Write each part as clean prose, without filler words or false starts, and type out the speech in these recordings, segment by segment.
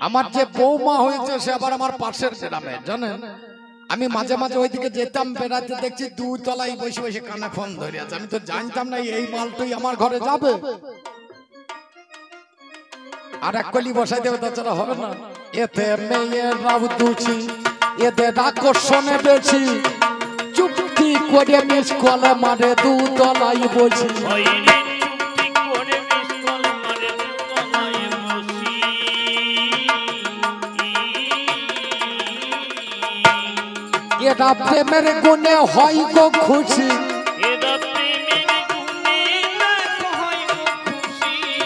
আমার যে বৌমা হয়েছে সে আবার আমার পাশের গ্রামে, জানেন। আমি মাঝে মাঝে ওইদিকে যেতাম বেড়াতে, দেখছি দুতলায় বসে বসে কানে ফোন ধরে আছে। আমি তো জানতাম না এই মালটাই আমার ঘরে যাবে। আর এক কলি বসাই দেবে, তাছাড়া হবে না। এতে মেয়েরাও দুছি, এদের আকর্ষণে বেশি, চুপটি করে মিস কলে মারে দুতলায় বসি। এরা প্রেমের গুণে হয় গো খুশি,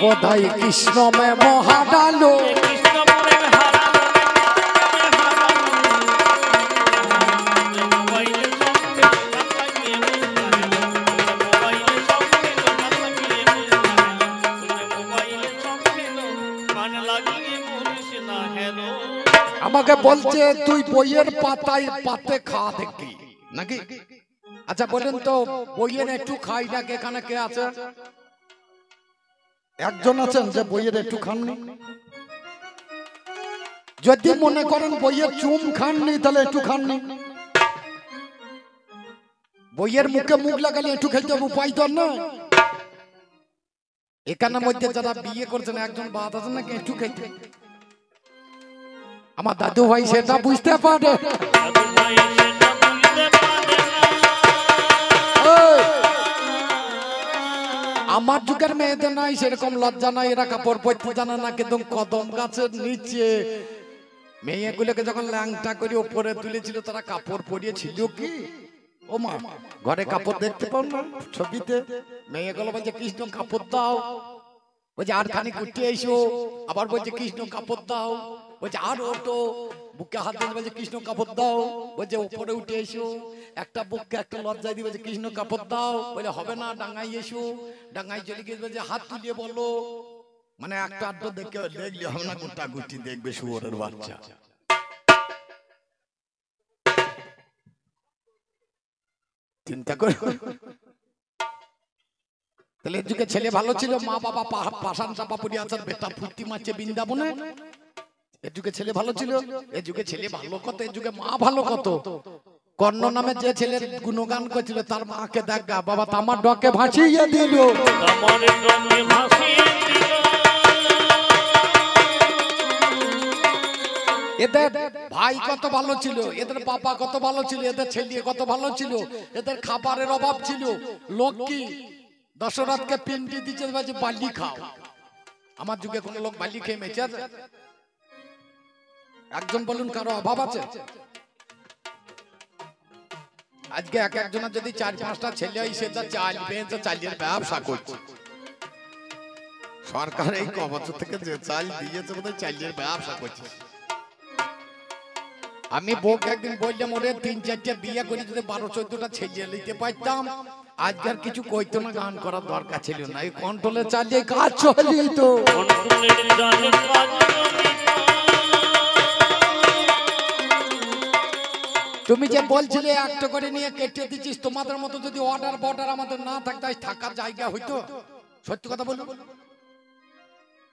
বোধহয় কৃষ্ণ মে মহাডালো। আমাকে বলছে তুই বইয়ের পাতায় পাতে খাওয়া দেখবি নাকি? আচ্ছা বলেন তো, বইয়ের একটু খাই না, এখানে কে আছে? একজন আছেন যে বইয়ের একটু খাননি? যদি মনে করেন বইয়ের চুম খাননি, তাহলে একটু খাননি। বইয়ের মুখে মুখ লাগালে একটু খেতে হবে, উপায় তো না। এখানের মধ্যে যারা বিয়ে করছেন একজন বাদ আছে নাকি একটু খেতে? আমার দাদু ভাই সেটা বুঝতে পারে। আমার যুগের মেয়েদের নাই সেরকম লজ্জা নাই, এরা কাপড় পরতে জানে না। কিন্তু কদম গাছের নিচে মেয়েগুলোকে যখন ল্যাংটা করে উপরে তুলেছিল, তারা কাপড় পরিয়েছিল কি? ও মা, ঘরে কাপড় দেখতে পাও না ছবিতে? মেয়েগুলো বলছে কৃষ্ণ কাপড় দাও, বলছে আর খানি কুটে এসো, আবার বলছে কৃষ্ণ কাপড় দাও, বলছে আর ওটো বুকে হাত দিয়ে বলছে কৃষ্ণ কাপড় দাও, বলছে উপরে উঠে এসো, একটা বুককে একটা লজ্জায় দিয়ে বলছে কৃষ্ণ কাপড় দাও, বলে হবে না ডাঙ্গাই এসো, ডাঙ্গাই চলে গিয়ে বলছে হাত তুলিয়ে বলো। মানে একটা আড্ডা দেখে দেখলে হবে না, গোটা গুটি দেখবে শুয়োরের বাচ্চা। চিন্তা করে তাহলে এর যুগে ছেলে ভালো ছিল, মা বাবা পাশান চাপা পড়ে আছেন, বেটা ফুর্তি মারছে বৃন্দাবনে। এর যুগে ছেলে ভালো ছিল, এর যুগে ছেলে ভালো কত, এর যুগে মা ভালো কত। কর্ণ নামে যে ছেলের গুণগান করছিল, তার মাকে দেখ গা বাবা তামার ডকে ভাসিয়ে দিল। এদের ভাই কত ভালো ছিল, এদের বাবা কত ভালো ছিল, এদের ছেলে কত ভালো ছিল, এদের খাবারের অভাব ছিল। লোক কি দশরথকে পিন্ডি দিচ্ছে বালি খাও। আমার যুগে কোন লোক বালি খেয়ে মেচে আছে? একজন বলুন কারো অভাব আছে? আজকে এক একজনের যদি 4-5টা ছেলে হয়, সে চাল পেয়েছে, চালের ব্যবসা করছে। সরকার এই কবছর থেকে যে চাল দিয়েছে বোধহয় চালের ব্যবসা করছে। আমি বউকে একদিন বললাম, ওরে 3-4টা বিয়ে করে যদি 12-14টা ছেলে নিতে পারতাম, আজকাল কিছু কইতো না, গান করার দরকার ছিল না। এই কন্ট্রোলে চালিয়ে কাজ চলিত। তুমি যে বলছিলে একটা করে নিয়ে কেটে দিচ্ছিস, তোমাদের মতো যদি অর্ডার বর্ডার আমাদের না থাকতো, থাকার জায়গা হইতো? সত্যি কথা বলুন।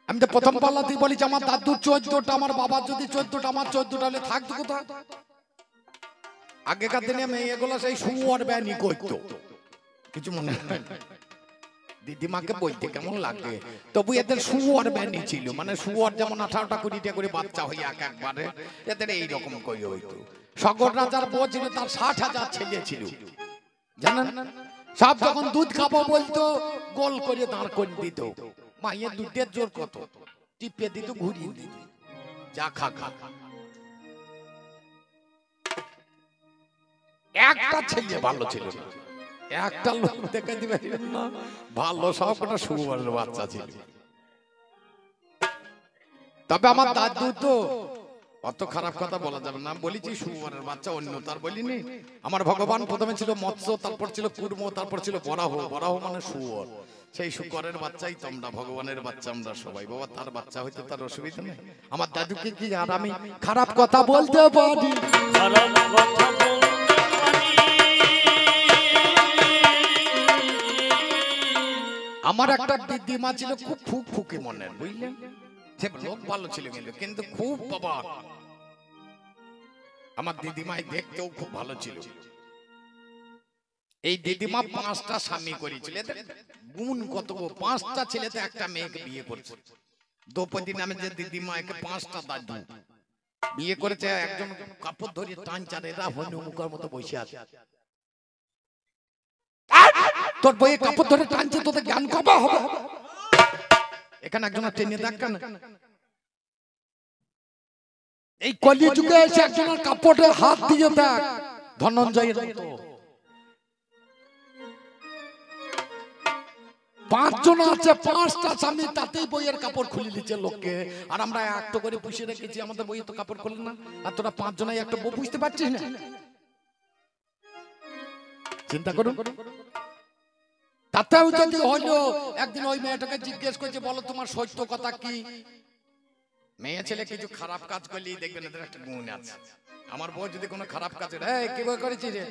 আমি তো প্রথম পাল্লাতেই বলি যে আমার দাদুর 14টা, আমার বাবার যদি 14টা, আমার 14টা হলে থাকতো কোথায়? আগেকার দিনে মেয়েগুলো সেই শুয়োর ব্যানি করতো, কিছু মনে হয় দিদিমাকে বলতে কেমন লাগে, তবু এদের শুয়োর ব্যানি ছিল। মানে শুয়োর যেমন 18টা 20টা করে বাচ্চা হয়ে একবারে, এদের এইরকম করে হইতো। সগর রাজার বউ ছিল, তার 60,000 ছেলে ছিল, জানেন? সব যখন দুধ খাবো বলতো, গোল করে দাঁড় করে দিত। মায়ের দুধের জোর কত, টিপে দিত, ঘুরিয়ে দিত, যা খা খা। একটা ছেলে ভালো ছিল না, একটা লোক দেখে দিবে না ভালো, সবকটা শুয়োরের বাচ্চা ছিল। তবে আমার দাদু তো অত খারাপ কথা বলা যাবে না, বলেছি শুয়োরের বাচ্চা, অন্য তার বলিনি। আমার ভগবান প্রথমে ছিল মৎস্য, তারপর ছিল কুর্ম, তারপর ছিল বরাহ। বরাহ মানে শুয়োর, সেই শুকরের বাচ্চাই তোমরা, ভগবানের বাচ্চা আমরা সবাই। বাবা তার বাচ্চা হইতে তার অসুবিধা নেই। আমার দাদুকে কি আর আমি খারাপ কথা বলতে পারি? আমার একটা দিদিমা ছিল খুব ফুকফুকি মনের, বুঝলেন? সে লোক ভালো ছিল কিন্তু খুব বাবা আমার দিদিমাই দেখতেও খুব ভালো ছিল। এই দিদিমা 5টা স্বামী করেছিল, গুণ কত, 5টা ছেলেতে একটা মেয়েকে বিয়ে করেছে। দ্রৌপদী নামে যে দিদিমা, একে 5টা দাদু বিয়ে করেছে। একজন কাপড় ধরিয়ে টানছে, এরা হনুমুখার মতো বসে আছে। তোর বইয়ে কাপড় ধরে টানছে, তোদের জ্ঞান কবে হবে? এখানে একজন টেনে দেখ কেন। এই কলি যুগে এসে একজনের কাপড়ে হাত দিয়ে দেখ, ধনঞ্জয়ের মতো। 5 জন আছে, 5টা স্বামী, তাতেই বইয়ের কাপড় খুলে দিচ্ছে লোককে। আর আমরা একটা করে পুষে রেখেছি, আমাদের বইয়ে তো কাপড় খুলে না। আর তোরা 5 জনাই একটা বউ বুঝতে পারছিস না? চিন্তা করুন। তাতেও যদি হইলো, একদিন ওই মেয়েটাকে জিজ্ঞেস করছে, বলো তোমার সত্য কথা কি? মেয়ে ছেলে কিছু খারাপ কাজ করলেই দেখবেন এদের একটা গুণ আছে। আমার বউ যদি কোনো খারাপ কাজ করে, এই কি বই করেছি রে,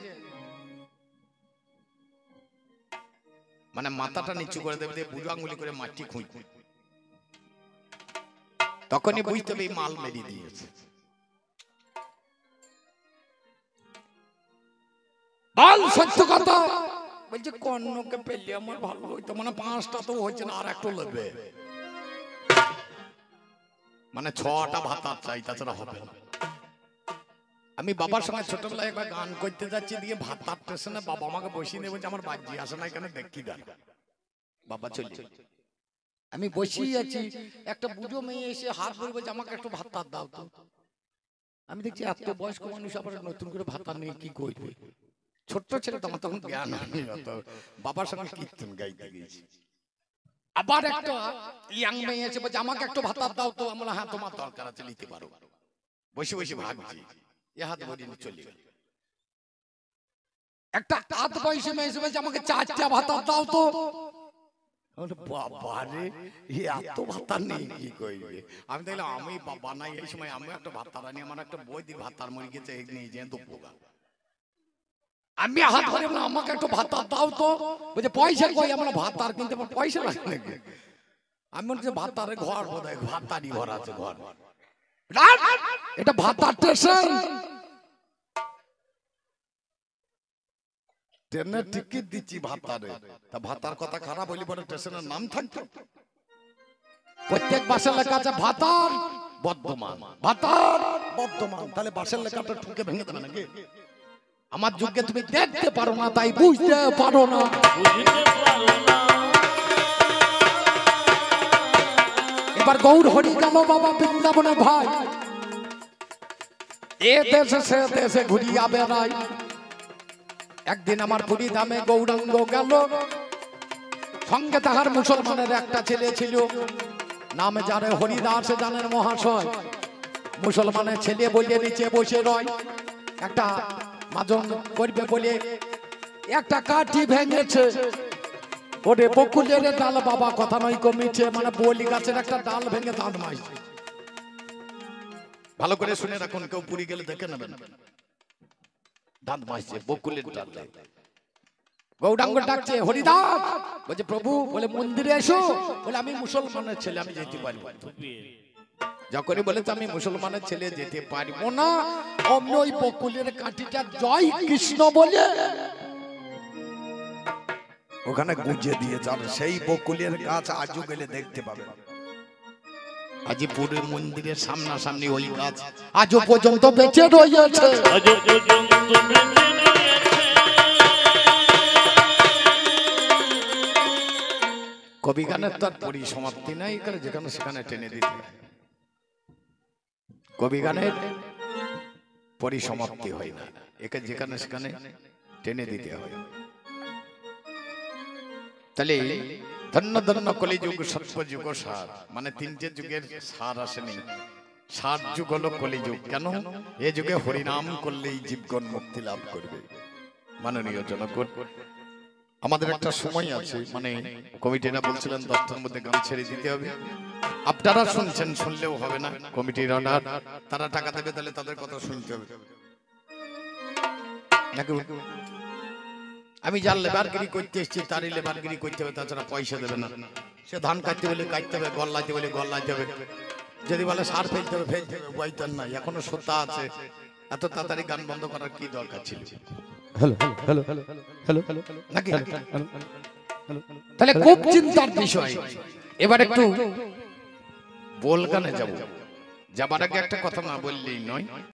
মানে মাথাটা নিচু করে দেবে, বুড়ো আঙুলি করে মাটি খুঁই, তখনই বুঝতে হবে মাল মেরিয়ে দিয়েছে। বল সত্য কথা। বলছে কর্ণকে পেলে আমার ভালো হইতো, মানে 5টা তো হয়েছে না, আর একটু নেবে, মানে 6টা ভাতার চাই, তাছাড়া হবে না। আমি বাবার সঙ্গে ছোটবেলায় একবার গান করতে যাচ্ছি, দিয়ে ভাতার স্টেশনে বাবা আমাকে বসিয়ে নিয়ে বলছে, আমার বাজি আসে না এখানে, দেখি গান। বাবা চলছে, আমি বসেই আছি, একটা বুড়ো মেয়ে এসে হাত ধরে বলছে, আমাকে একটু ভাতার দাও তো। আমি দেখছি এত বয়স্ক মানুষ আবার নতুন করে ভাতার নিয়ে কি করবে। ছোট্ট ছেলে তো, আমার তখন জ্ঞান হয়নি, বাবার সঙ্গে কীর্তন গাইতে গিয়েছি। আবার একটা ইয়াং মেয়ে এসে বলছে, আমাকে একটু ভাতার দাও তো। আমরা, হ্যাঁ তোমার দরকার আছে, নিতে পারো। বসে বসে ভাবছি, এ হাত ভরিয়ে নিয়ে চলে গেল। একটা আধ বয়সী মেয়ে এসে বলছে, আমাকে 4টা ভাতার দাও তো। বাবা রে, এত ভাতার নেই, কি করবে? আমি দেখলাম আমি বাবা নাই, এই সময় আমি একটা ভাতার আনি, আমার একটা বৈদিক ভাতার মরে গেছে, নিয়ে যেয়ে দুপোগা। আমি হাত ধরে বললাম, আমাকে একটু ভাতার দাও তো। বলছে পয়সা কই? আমরা ভাতার কিনতে পয়সা লাগে নাকি? আমি বলছি ভাতারে ঘর বোধহয়, ভাতারই ঘর আছে ঘর। এটা ভাতার স্টেশন, ট্রেনের টিকিট দিচ্ছি ভাতারে। তা ভাতার কথা খারাপ হইলে পরে স্টেশনের নাম থাকতো? প্রত্যেক বাসের লেখা আছে ভাতার বর্ধমান, ভাতার বর্ধমান। তাহলে বাসের লেখাটা ঠুকে ভেঙে দেবে নাকি? আমার যুগে তুমি দেখতে পারো না, তাই বুঝতে পারো না। এবার গৌর হরি গেল বাবা বৃন্দাবনে ভাই, এ দেশে সে দেশে ঘুরিয়া বেড়াই। একদিন আমার পুরী ধামে গৌরাঙ্গ গেল, সঙ্গে তাহার মুসলমানের একটা ছেলে ছিল, নামে জানে হরিদাস জানেন মহাশয়। মুসলমানের ছেলে বলে নিচে বসে রয়, একটা মাজন করবে বলে একটা কাঠি ভেঙেছে। ওরে বকুলের ডাল বাবা, কথা নয় কমিছে, মানে বলি গাছের একটা ডাল ভেঙে দাঁত মাইছে। ভালো করে শুনে রাখুন, কেউ পুরী গেলে দেখে নেবেন, দাঁত মাইছে বকুলের ডাল। গৌরাঙ্গ ডাকছে হরিদাস, বলছে প্রভু, বলে মন্দিরে এসো। বলে আমি মুসলমানের ছেলে, আমি যেতে পারবো। যখনই বলেছে আমি মুসলমানের ছেলে, যেতে পারবো না, অমনি ওই বকুলের কাঠিটা জয় কৃষ্ণ বলে ওখানে গুঁজে দিয়ে যাবে। সেই বকুলের গাছ আজও গেলে দেখতে পাবে। আজিপুরের মন্দিরের সামনাসামনি ওই গাছ আজও পর্যন্ত বেঁচে রয়েছে। কবি গানের তার পরিসমাপ্তি নাই, যেখানে সেখানে টেনে দিতে। কবি গানের পরিসমাপ্তি হয় না, একে যেখানে সেখানে টেনে দিতে হয়। তাহলে ধন্য ধন্য কলিযুগ সত্যযুগ সার, মানে 3টে যুগের সার আসেনি। 7 যুগ হলো কলিযুগ। কেন? এ যুগে হরিনাম করলেই জীবগণ মুক্তি লাভ করবে। মাননীয় জনগণ, আমাদের একটা সময় আছে, মানে কমিটিরা বলছিলেন 10টার মধ্যে গান ছেড়ে দিতে হবে। আপনারা শুনছেন, শুনলেও হবে না, কমিটির অর্ডার, তারা টাকা দেবে, তাহলে তাদের কথা শুনতে হবে। আমি যার লেবারগিরি করতে এসেছি তারই লেবারগিরি করতে হবে, তাছাড়া পয়সা দেবে না। সে ধান কাটতে বলে কাটতে হবে, গল লাইতে বলে গল লাইতে হবে। যদি বলে সার ফেলতে হবে ফেলতে হবে, বইতেন নাই, এখনো শ্রোতা আছে, এত তাড়াতাড়ি গান বন্ধ করার কি দরকার ছিল? Hello hello hello hello hello নাকি? তাহলে খুব চিন্তার বিষয়। এবার একটু বল গানে যাব, যাবার আগে একটা কথা না বললেই নয়।